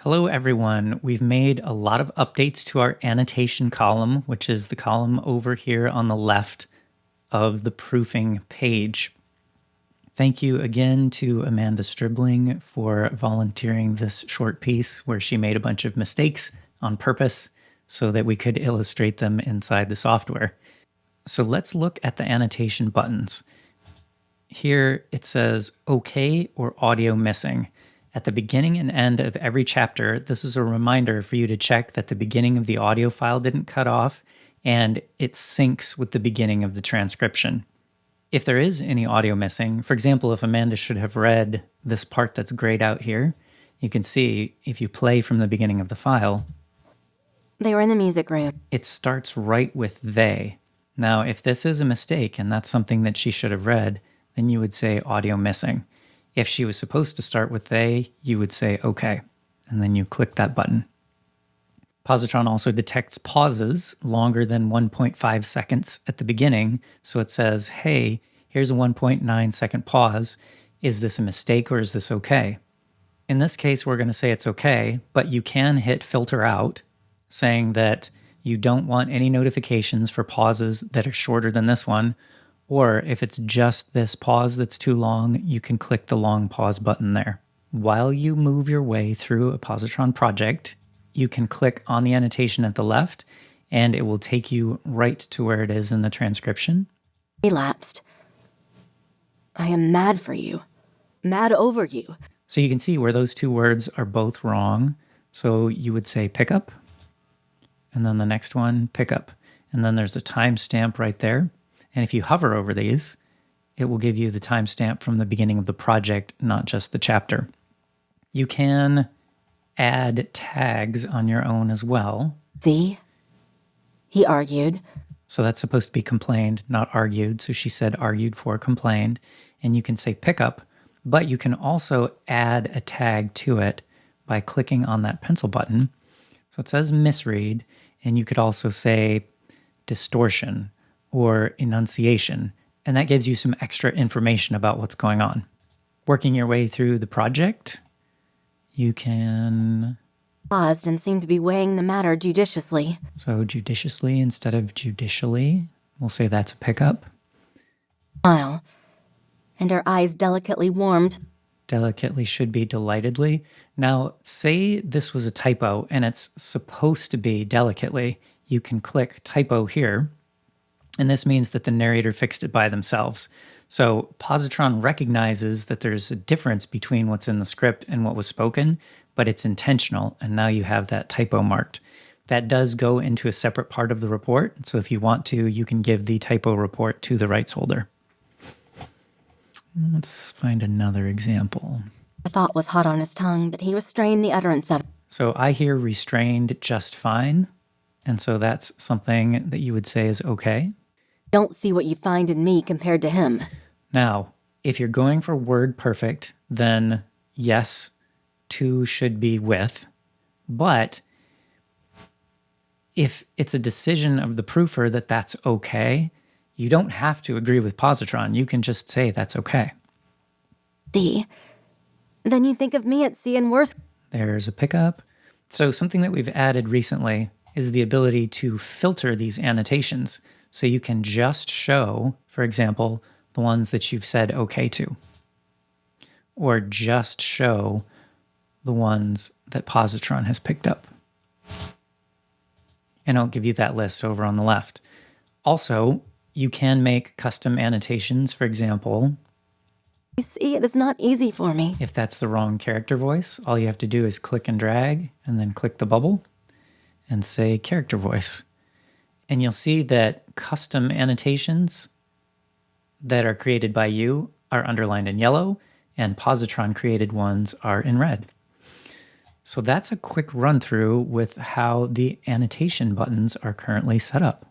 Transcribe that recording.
Hello everyone. We've made a lot of updates to our annotation column, which is the column over here on the left of the proofing page. Thank you again to Amanda Stribling for volunteering this short piece where she made a bunch of mistakes on purpose so that we could illustrate them inside the software. So let's look at the annotation buttons. Here it says OK or audio missing. At the beginning and end of every chapter, this is a reminder for you to check that the beginning of the audio file didn't cut off and it syncs with the beginning of the transcription. If there is any audio missing, for example, if Amanda should have read this part that's grayed out here, you can see if you play from the beginning of the file, they were in the music room. It starts right with they. Now, if this is a mistake and that's something that she should have read, then you would say audio missing. If she was supposed to start with they, you would say OK, and then you click that button. Pozotron also detects pauses longer than 1.5 seconds at the beginning, so it says, hey, here's a 1.9 second pause. Is this a mistake or is this OK? In this case, we're going to say it's OK, but you can hit filter out, saying that you don't want any notifications for pauses that are shorter than this one. Or if it's just this pause that's too long, you can click the long pause button there. While you move your way through a Pozotron project, you can click on the annotation at the left, and it will take you right to where it is in the transcription. Elapsed. I am mad for you. Mad over you. So you can see where those two words are both wrong. So you would say pickup, and then the next one, pickup. And then there's a timestamp right there. And if you hover over these, it will give you the timestamp from the beginning of the project, not just the chapter. You can add tags on your own as well. See? He argued. So that's supposed to be complained, not argued. So she said argued for complained. And you can say pickup, but you can also add a tag to it by clicking on that pencil button. So it says misread, and you could also say distortion or enunciation, and that gives you some extra information about what's going on. Working your way through the project, you can... Paused and seemed to be weighing the matter judiciously. So judiciously instead of judicially, we'll say that's a pickup. Smile, and her eyes delicately warmed. Delicately should be delightedly. Now, say this was a typo and it's supposed to be delicately. You can click typo here, and this means that the narrator fixed it by themselves. So Pozotron recognizes that there's a difference between what's in the script and what was spoken, but it's intentional, and now you have that typo marked. That does go into a separate part of the report, so if you want to, you can give the typo report to the rights holder. Let's find another example. The thought was hot on his tongue, but he restrained the utterance of it. So I hear restrained just fine, and so that's something that you would say is okay. Don't see what you find in me compared to him. Now, if you're going for word perfect, then yes, to should be with. But if it's a decision of the proofer that that's okay, you don't have to agree with Pozotron. You can just say that's okay. See? Then you think of me at C and worse. There's a pickup. So something that we've added recently is the ability to filter these annotations. So you can just show, for example, the ones that you've said okay to, or just show the ones that Pozotron has picked up. And I'll give you that list over on the left. Also, you can make custom annotations, for example. You see, it is not easy for me. If that's the wrong character voice, all you have to do is click and drag, and then click the bubble, and say character voice. And you'll see that custom annotations that are created by you are underlined in yellow, and Pozotron created ones are in red. So that's a quick run through with how the annotation buttons are currently set up.